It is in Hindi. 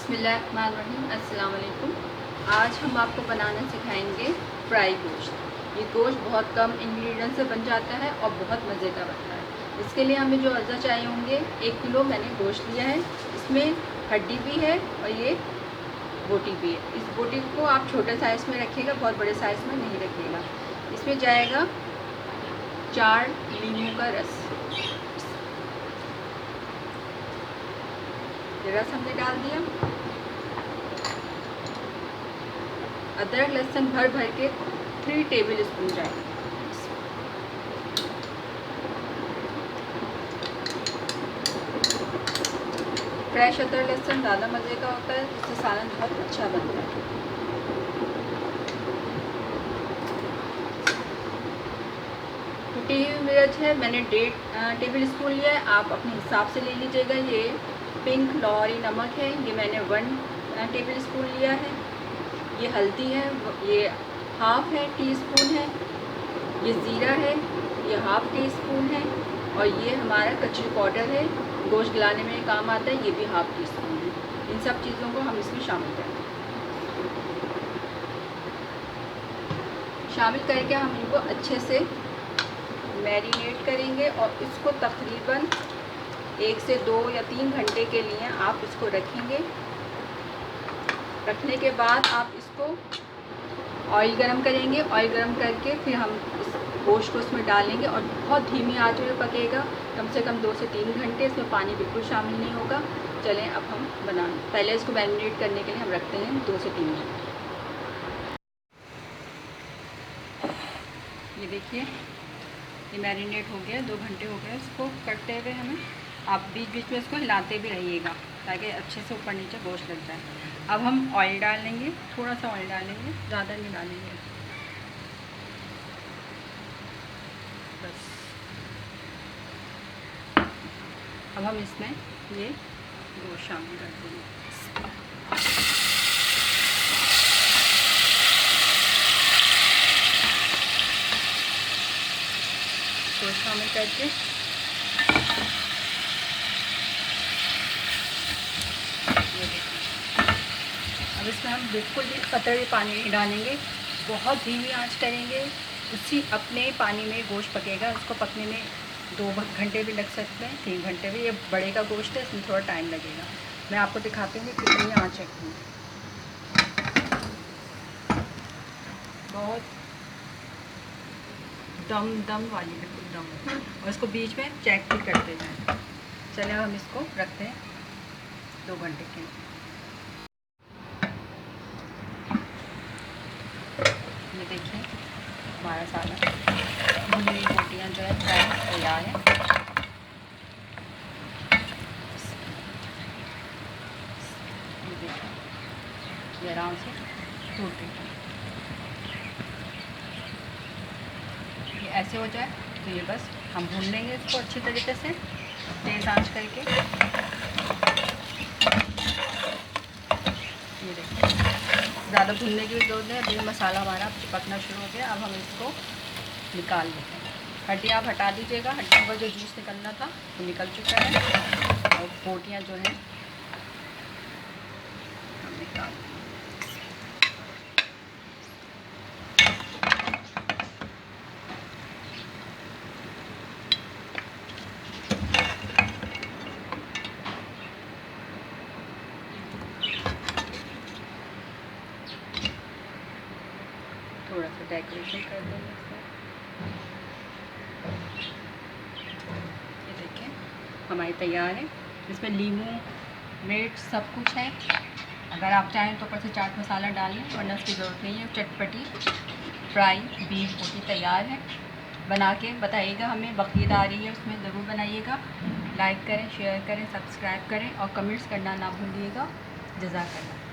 बिस्मिल्लाहिर्रहमानिर्रहीम। अस्सलाम वालेकुम। आज हम आपको बनाना सिखाएंगे फ्राई गोश्त। ये गोश्त बहुत कम इंग्रेडिएंट से बन जाता है और बहुत मज़े का बनता है। इसके लिए हमें जो अज़ा चाहिए होंगे, 1 किलो मैंने गोश्त लिया है। इसमें हड्डी भी है और ये बोटी भी है। इस बोटी को आप छोटे साइज़ में रखिएगा, बहुत बड़े साइज़ में नहीं रखिएगा। इसमें जाएगा 4 नींबू का रस। रस हमने डाल दिया। अदरक लहसुन भर भर के 3 टेबल स्पून जाएगा। फ्रेश अदरक लहसुन ज़्यादा मज़े का होता है, इससे सालन बहुत अच्छा बनता है। कुटी हुई मिर्च है, मैंने 1.5 टेबल स्पून लिया है। आप अपने हिसाब से ले लीजिएगा। ये पिंक लाहौरी नमक है, ये मैंने 1 टेबल स्पून लिया है। ये हल्दी है, ये हाफ है टी स्पून है। ये ज़ीरा है, ये हाफ टी स्पून है। और ये हमारा कचरी पाउडर है, गोश्त गलाने में काम आता है, ये भी हाफ टी स्पून है। इन सब चीज़ों को हम इसमें शामिल करेंगे। शामिल करके हम इनको अच्छे से मैरिनेट करेंगे और इसको तकरीबन 1 से 2 या 3 घंटे के लिए आप इसको रखेंगे। रखने के बाद आप इसको ऑयल गरम करेंगे। ऑयल गरम करके फिर हम इस गोश्त को इसमें डालेंगे और बहुत धीमी आंच में पकेगा, कम से कम 2 से 3 घंटे। इसमें पानी बिल्कुल शामिल नहीं होगा। चलें अब हम बनाएं। पहले इसको मैरिनेट करने के लिए हम रखते हैं 2 से 3 घंटे। ये देखिए, ये मैरिनेट हो गया, 2 घंटे हो गए इसको करते हुए हमें। आप बीच बीच में इसको हिलाते भी रहिएगा ताकि अच्छे से ऊपर नीचे गोश्त लग जाए। अब हम ऑयल डालेंगे, थोड़ा सा ऑयल डालेंगे, ज़्यादा नहीं डालेंगे, बस। अब हम इसमें ये गोश्त शामिल कर देंगे। गोश्त शामिल करके अब इसमें हम बिल्कुल भी कतरे पानी नहीं डालेंगे, बहुत धीमी आंच करेंगे। उसी अपने पानी में गोश्त पकेगा। इसको पकने में 2 घंटे भी लग सकते हैं, 3 घंटे भी। ये बड़े का गोश्त है, इसमें थोड़ा टाइम लगेगा। मैं आपको दिखाती हूँ कितनी आंच है। बहुत दम वाली, बिल्कुल दम। और इसको बीच में चेक भी करते जाएँ। चलिए हम इसको रखते हैं 2 घंटे के लिए। ये देखिए, हमारा सालन भुनी हुई बोटियाँ जो है फ्राई तैयार है। ये देखिए, ये आराम से टूट गई। ये ऐसे हो जाए तो ये बस हम भून लेंगे इसको अच्छी तरीके से, तेज़ आंच करके। ये देखिए, ज़्यादा भूनने की भी ज़रूरत है। अभी मसाला हमारा चिपकना शुरू हो गया। अब हम इसको निकाल लेते हैं। हड्डी आप हटा दीजिएगा, हड्डियों का जो जूस निकलना था वो निकल चुका है। और बोटियाँ जो हैं हम निकाल देंगे। थोड़ा सा डेकोरेशन कर देंगे इसमें। ये देखिए, हमारी तैयार है। इसमें नींबू, मिर्च सब कुछ है। अगर आप चाहें तो ऊपर से चाट मसाला डाल लें, वरना इसकी ज़रूरत नहीं है। चटपटी फ्राई बीफ बोटी तैयार है। बना के बताइएगा हमें। बकरीद आ रही है, उसमें ज़रूर बनाइएगा। लाइक करें, शेयर करें, सब्सक्राइब करें और कमेंट्स करना ना भूलिएगा। जज़ाकल्लाह।